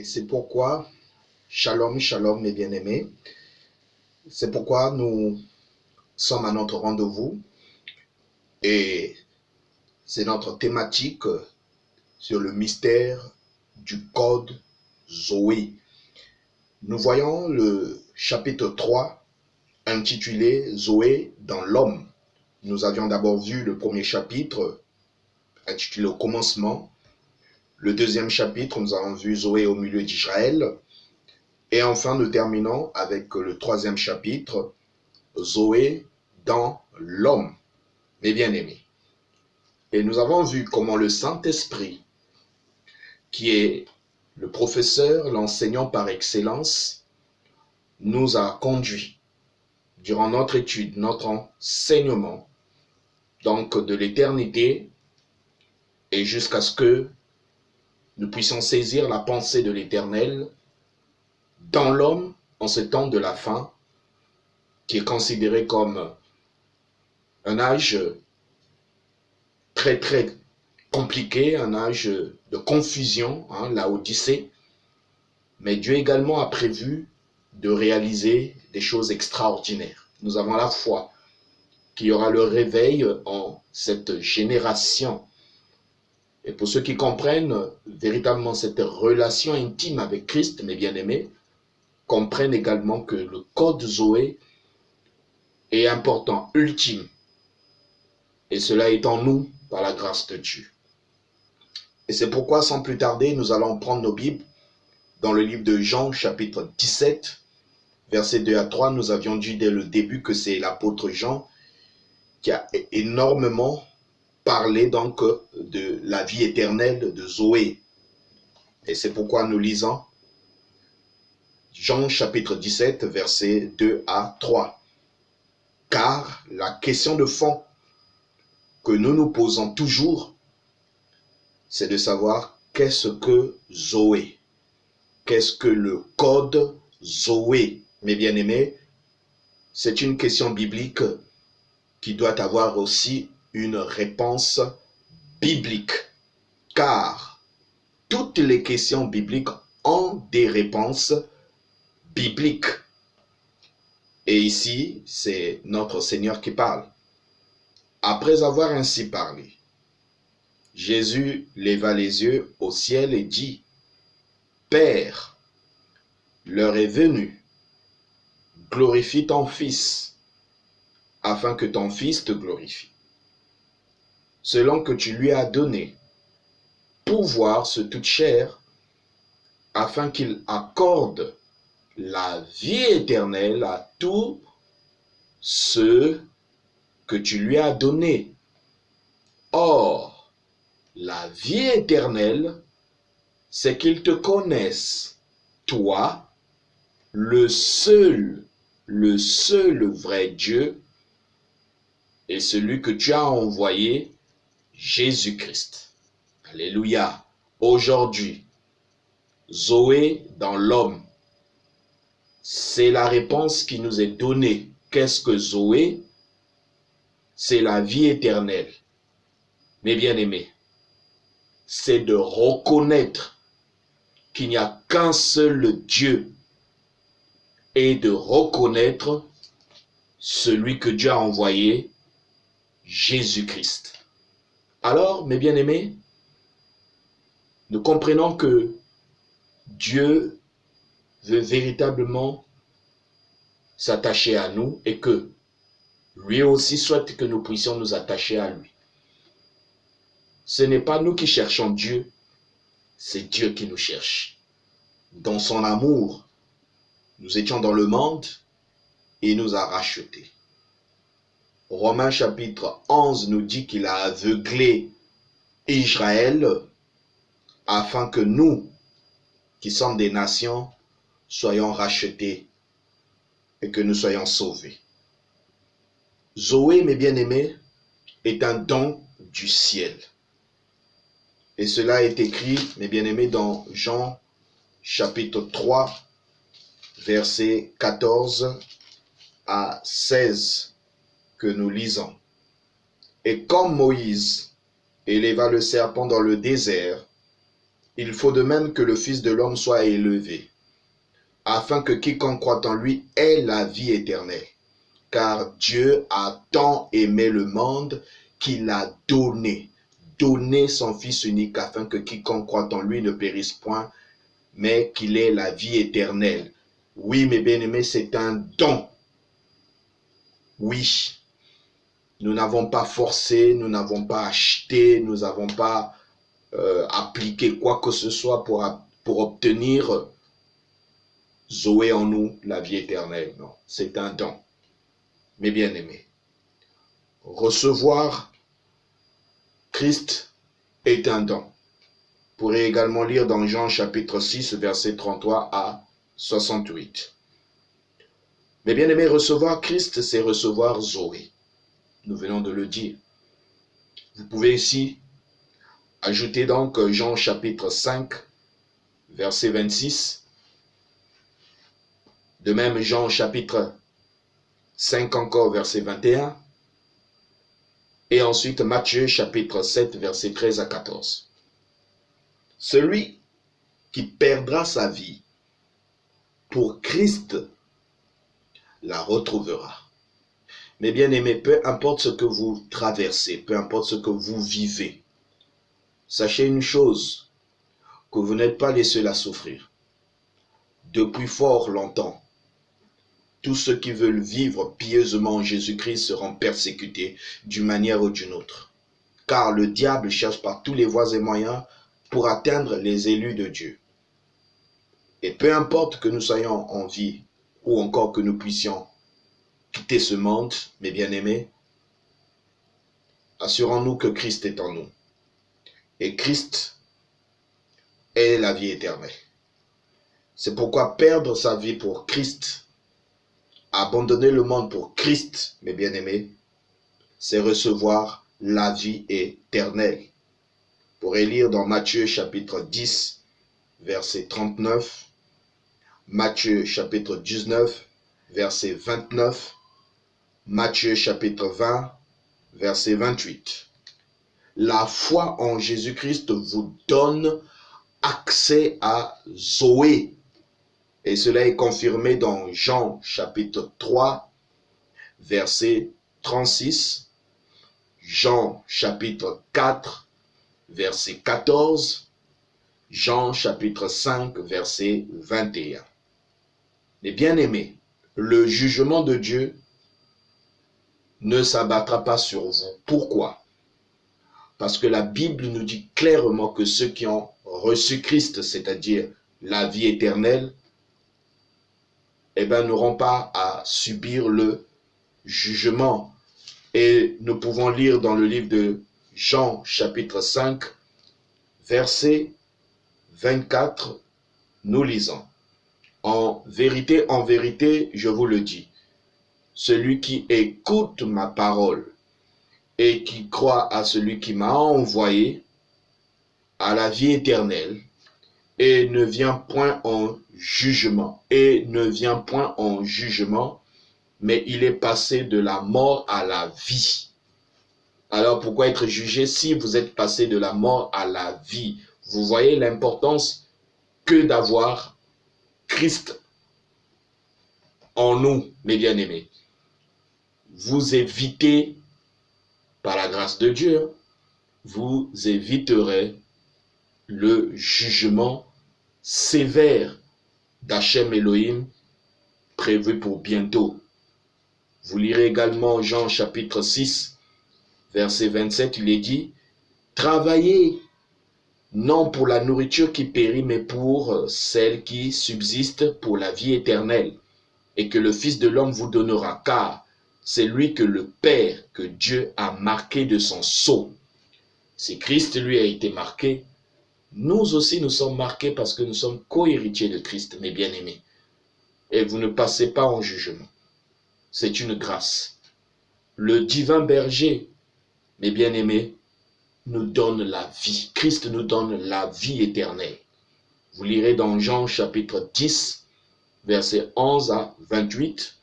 Et c'est pourquoi, shalom, shalom mes bien-aimés, c'est pourquoi nous sommes à notre rendez-vous et c'est notre thématique sur le mystère du code Zoé. Nous voyons le chapitre 3 intitulé Zoé dans l'homme. Nous avions d'abord vu le premier chapitre intitulé au commencement. Le deuxième chapitre, nous avons vu Zoé au milieu d'Israël. Et enfin, nous terminons avec le troisième chapitre, Zoé dans l'homme, mes bien-aimés. Et nous avons vu comment le Saint-Esprit, qui est le professeur, l'enseignant par excellence, nous a conduits durant notre étude, notre enseignement, donc de l'éternité, et jusqu'à ce que nous puissions saisir la pensée de l'Éternel dans l'homme en ce temps de la fin, qui est considéré comme un âge très très compliqué, un âge de confusion, la Odyssée. Mais Dieu également a prévu de réaliser des choses extraordinaires. Nous avons la foi qu'il y aura le réveil en cette génération. Et pour ceux qui comprennent véritablement cette relation intime avec Christ, mes bien-aimés, comprennent également que le code Zoé est important, ultime. Et cela est en nous par la grâce de Dieu. Et c'est pourquoi, sans plus tarder, nous allons prendre nos Bibles dans le livre de Jean, chapitre 17, versets 2 à 3. Nous avions dit dès le début que c'est l'apôtre Jean qui a énormément parlé donc de la vie éternelle de Zoé. Et c'est pourquoi nous lisons Jean, chapitre 17, versets 2 à 3. Car la question de fond que nous nous posons toujours, c'est de savoir qu'est-ce que Zoé? Qu'est-ce que le code Zoé? Mes bien-aimés, c'est une question biblique qui doit avoir aussi une réponse biblique. Car toutes les questions bibliques ont des réponses bibliques. Et ici, c'est notre Seigneur qui parle. Après avoir ainsi parlé, Jésus leva les yeux au ciel et dit, « Père, l'heure est venue, glorifie ton Fils, afin que ton Fils te glorifie, selon que tu lui as donné pouvoir sur toute chair, afin qu'il accorde la vie éternelle à tous ceux que tu lui as donnés. Or, la vie éternelle, c'est qu'ils te connaissent, toi, le seul vrai Dieu, et celui que tu as envoyé, Jésus-Christ. Alléluia. Aujourd'hui, Zoé dans l'homme, c'est la réponse qui nous est donnée. Qu'est-ce que Zoé? C'est la vie éternelle. Mes bien-aimés, c'est de reconnaître qu'il n'y a qu'un seul Dieu et de reconnaître celui que Dieu a envoyé, Jésus-Christ. Alors, mes bien-aimés, nous comprenons que Dieu veut véritablement s'attacher à nous et que lui aussi souhaite que nous puissions nous attacher à lui. Ce n'est pas nous qui cherchons Dieu, c'est Dieu qui nous cherche. Dans son amour, nous étions dans le monde et il nous a rachetés. Romains chapitre 11 nous dit qu'il a aveuglé Israël afin que nous, qui sommes des nations, soyons rachetés et que nous soyons sauvés. Zoé, mes bien-aimés, est un don du ciel. Et cela est écrit, mes bien-aimés, dans Jean chapitre 3, versets 14 à 16, que nous lisons. Et comme Moïse éleva le serpent dans le désert, il faut de même que le Fils de l'homme soit élevé, afin que quiconque croit en lui ait la vie éternelle. Car Dieu a tant aimé le monde qu'il a donné son Fils unique, afin que quiconque croit en lui ne périsse point, mais qu'il ait la vie éternelle. Oui, mes bien-aimés, c'est un don. Oui, nous n'avons pas forcé, nous n'avons pas acheté, nous n'avons pas appliqué quoi que ce soit pour obtenir Zoé en nous, la vie éternelle. Non, c'est un don. Mes bien-aimés, recevoir Christ est un don. Vous pourrez également lire dans Jean chapitre 6, versets 33 à 68. Mais bien aimé, recevoir Christ, c'est recevoir Zoé. Nous venons de le dire. Vous pouvez ici ajouter donc Jean chapitre 5, verset 26. De même, Jean chapitre 5 encore, verset 21. Et ensuite, Matthieu chapitre 7, verset 13 à 14. Celui qui perdra sa vie pour Christ la retrouvera. Mais bien aimés, peu importe ce que vous traversez, peu importe ce que vous vivez, sachez une chose, que vous n'êtes pas les seuls à souffrir. Depuis fort longtemps, tous ceux qui veulent vivre pieusement en Jésus-Christ seront persécutés d'une manière ou d'une autre. Car le diable cherche par tous les voies et moyens pour atteindre les élus de Dieu. Et peu importe que nous soyons en vie ou encore que nous puissions quitter ce monde, mes bien-aimés, assurons-nous que Christ est en nous. Et Christ est la vie éternelle. C'est pourquoi perdre sa vie pour Christ, abandonner le monde pour Christ, mes bien-aimés, c'est recevoir la vie éternelle. Vous pourrez lire dans Matthieu chapitre 10, verset 39, Matthieu chapitre 19, verset 29, Matthieu chapitre 20, verset 28. La foi en Jésus-Christ vous donne accès à Zoé. Et cela est confirmé dans Jean chapitre 3, verset 36, Jean chapitre 4, verset 14, Jean chapitre 5, verset 21. Les bien-aimés, le jugement de Dieu ne s'abattra pas sur vous. Pourquoi? Parce que la Bible nous dit clairement que ceux qui ont reçu Christ, c'est-à-dire la vie éternelle, n'auront pas à subir le jugement. Et nous pouvons lire dans le livre de Jean, chapitre 5, verset 24, nous lisons. En vérité, je vous le dis, celui qui écoute ma parole et qui croit à celui qui m'a envoyé a la vie éternelle et ne vient point en jugement. Mais il est passé de la mort à la vie. Alors pourquoi être jugé si vous êtes passé de la mort à la vie? Vous voyez l'importance que d'avoir Christ en nous, mes bien-aimés. Vous évitez, par la grâce de Dieu, vous éviterez le jugement sévère d'Hachem Elohim prévu pour bientôt. Vous lirez également Jean chapitre 6, verset 27, il est dit, « Travaillez non pour la nourriture qui périt, mais pour celle qui subsiste pour la vie éternelle, et que le Fils de l'homme vous donnera, car c'est lui que le Père, que Dieu a marqué de son sceau. » Si Christ lui a été marqué, nous aussi nous sommes marqués parce que nous sommes co-héritiers de Christ, mes bien-aimés. Et vous ne passez pas en jugement. C'est une grâce. Le divin berger, mes bien-aimés, nous donne la vie. Christ nous donne la vie éternelle. Vous lirez dans Jean chapitre 10, versets 11 à 28.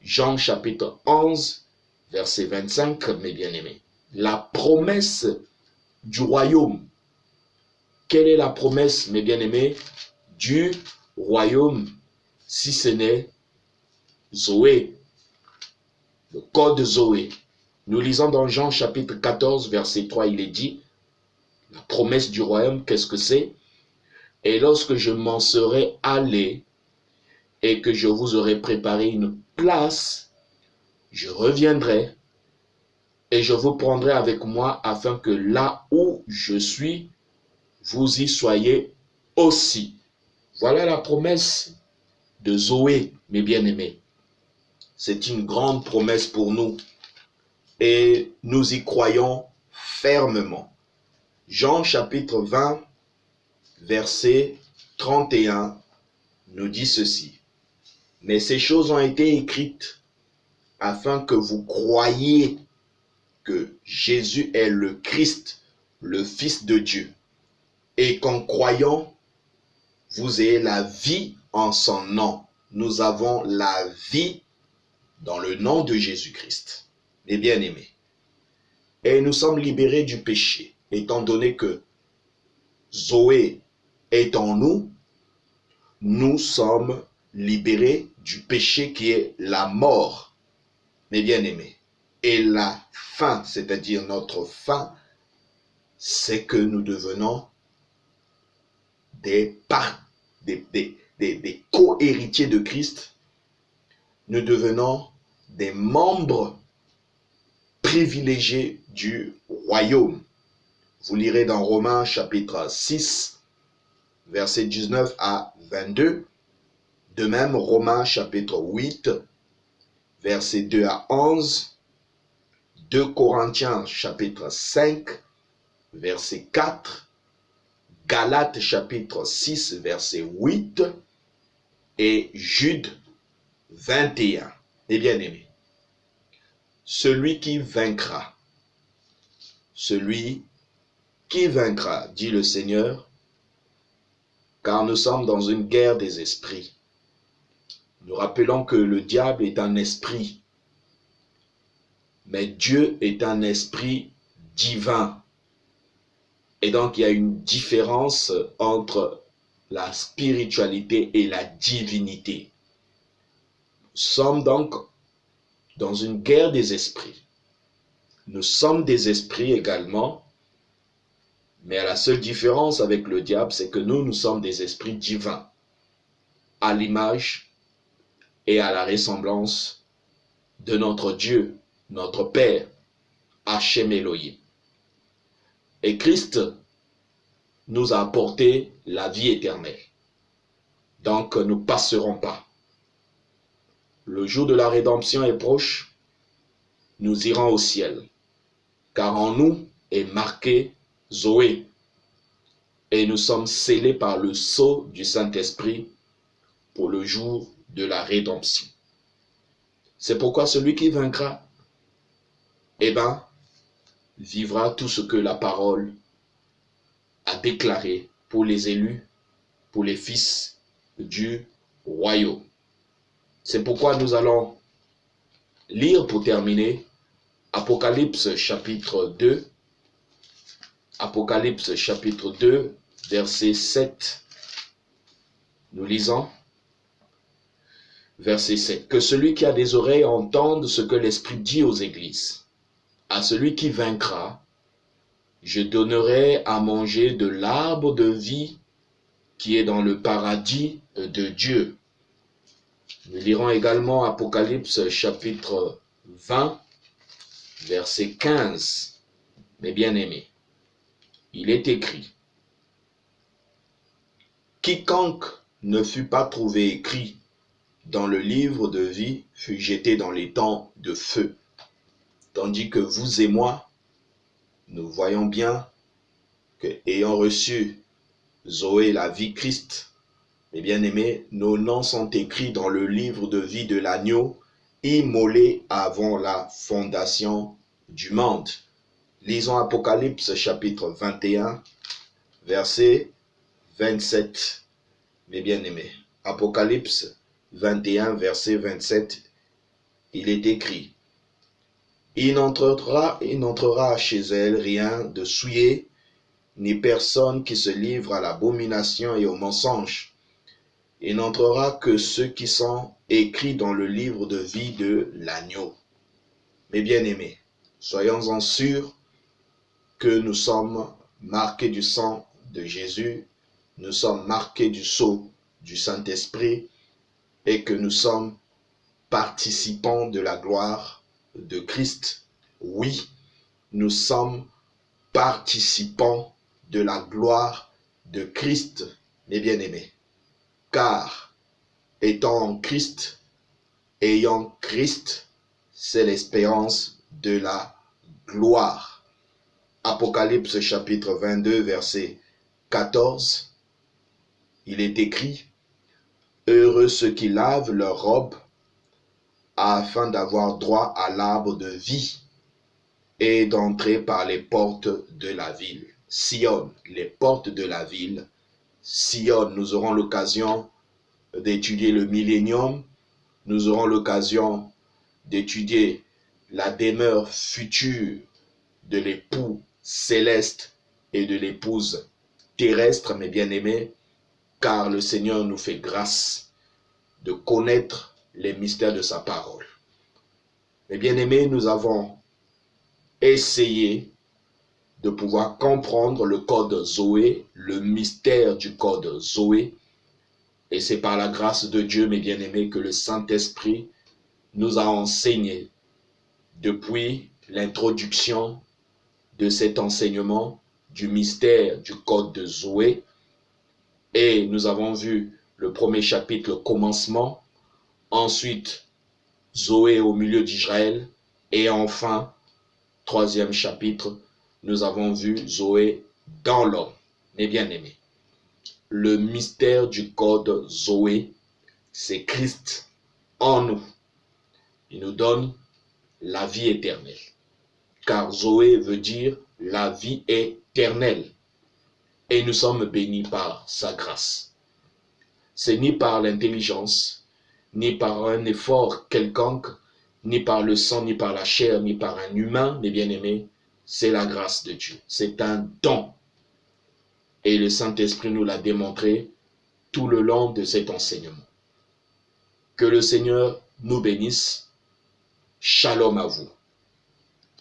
Jean chapitre 11, verset 25, mes bien-aimés. La promesse du royaume quelle est la promesse, mes bien-aimés, du royaume, si ce n'est Zoé, le code Zoé. Nous lisons dans Jean chapitre 14, verset 3, il est dit, la promesse du royaume, qu'est-ce que c'est? Et lorsque je m'en serai allé et que je vous aurai préparé une place, je reviendrai et je vous prendrai avec moi afin que là où je suis, vous y soyez aussi. Voilà la promesse de Zoé, mes bien-aimés. C'est une grande promesse pour nous et nous y croyons fermement. Jean chapitre 20, verset 31 nous dit ceci. Mais ces choses ont été écrites afin que vous croyiez que Jésus est le Christ, le Fils de Dieu, et qu'en croyant, vous ayez la vie en son nom. Nous avons la vie dans le nom de Jésus-Christ, mes bien-aimés. Et nous sommes libérés du péché, étant donné que Zoé est en nous, nous sommes libérés du péché qui est la mort, mes bien-aimés. Et la fin, c'est-à-dire notre fin, c'est que nous devenons des co-héritiers de Christ. Nous devenons des membres privilégiés du royaume. Vous lirez dans Romains chapitre 6, versets 19 à 22. De même, Romains chapitre 8, versets 2 à 11. 2 Corinthiens chapitre 5, verset 4. Galates chapitre 6, verset 8. Et Jude 21. Et bien aimé, celui qui vaincra, dit le Seigneur, car nous sommes dans une guerre des esprits. Nous rappelons que le diable est un esprit, mais Dieu est un esprit divin. Et donc il y a une différence entre la spiritualité et la divinité. Nous sommes donc dans une guerre des esprits. Nous sommes des esprits également, mais la seule différence avec le diable, c'est que nous sommes des esprits divins, à l'image et à la ressemblance de notre Dieu, notre Père, Hachem Elohim. Et Christ nous a apporté la vie éternelle. Donc nous ne passerons pas. Le jour de la rédemption est proche, nous irons au ciel, car en nous est marqué Zoé, et nous sommes scellés par le sceau du Saint-Esprit pour le jour de la rédemption. C'est pourquoi celui qui vaincra, vivra tout ce que la parole a déclaré pour les élus, pour les fils du royaume. C'est pourquoi nous allons lire pour terminer Apocalypse chapitre 2. Apocalypse chapitre 2, verset 7. Nous lisons verset 7. Que celui qui a des oreilles entende ce que l'Esprit dit aux églises. À celui qui vaincra, je donnerai à manger de l'arbre de vie qui est dans le paradis de Dieu. Nous lirons également Apocalypse chapitre 20, verset 15. Mes bien-aimés, il est écrit, quiconque ne fut pas trouvé écrit dans le livre de vie fut jeté dans les temps de feu. Tandis que vous et moi, nous voyons bien que, ayant reçu Zoé, la vie Christ, mes bien-aimés, nos noms sont écrits dans le livre de vie de l'agneau, immolé avant la fondation du monde. Lisons Apocalypse chapitre 21, verset 27, mes bien-aimés. Apocalypse 21, verset 27, il est écrit, il n'entrera chez elle rien de souillé, ni personne qui se livre à l'abomination et au mensonge. Il n'entrera que ceux qui sont écrits dans le livre de vie de l'agneau. Mes bien-aimés, soyons-en sûrs que nous sommes marqués du sang de Jésus, nous sommes marqués du sceau du Saint-Esprit et que nous sommes participants de la gloire de Christ. Oui, nous sommes participants de la gloire de Christ, mes bien-aimés. Car, étant en Christ, ayant Christ, c'est l'espérance de la gloire. Apocalypse chapitre 22, verset 14, il est écrit « Heureux ceux qui lavent leurs robes, afin d'avoir droit à l'arbre de vie et d'entrer par les portes de la ville. » Sion, les portes de la ville. Sion, nous aurons l'occasion d'étudier le millénium, nous aurons l'occasion d'étudier la demeure future de l'époux céleste et de l'épouse terrestre, mes bien-aimés, car le Seigneur nous fait grâce de connaître les mystères de sa parole. Mes bien-aimés, nous avons essayé de pouvoir comprendre le code Zoé, le mystère du code Zoé, et c'est par la grâce de Dieu, mes bien-aimés, que le Saint-Esprit nous a enseigné depuis l'introduction de cet enseignement du mystère du code de Zoé. Et nous avons vu le premier chapitre, le commencement, ensuite Zoé au milieu d'Israël, et enfin, troisième chapitre, nous avons vu Zoé dans l'homme. Mes bien-aimés, le mystère du code Zoé, c'est Christ en nous. Il nous donne la vie éternelle. Car Zoé veut dire la vie éternelle. Et nous sommes bénis par sa grâce. C'est ni par l'intelligence, ni par un effort quelconque, ni par le sang, ni par la chair, ni par un humain, mes bien-aimés, c'est la grâce de Dieu. C'est un don. Et le Saint-Esprit nous l'a démontré tout le long de cet enseignement. Que le Seigneur nous bénisse. Shalom à vous.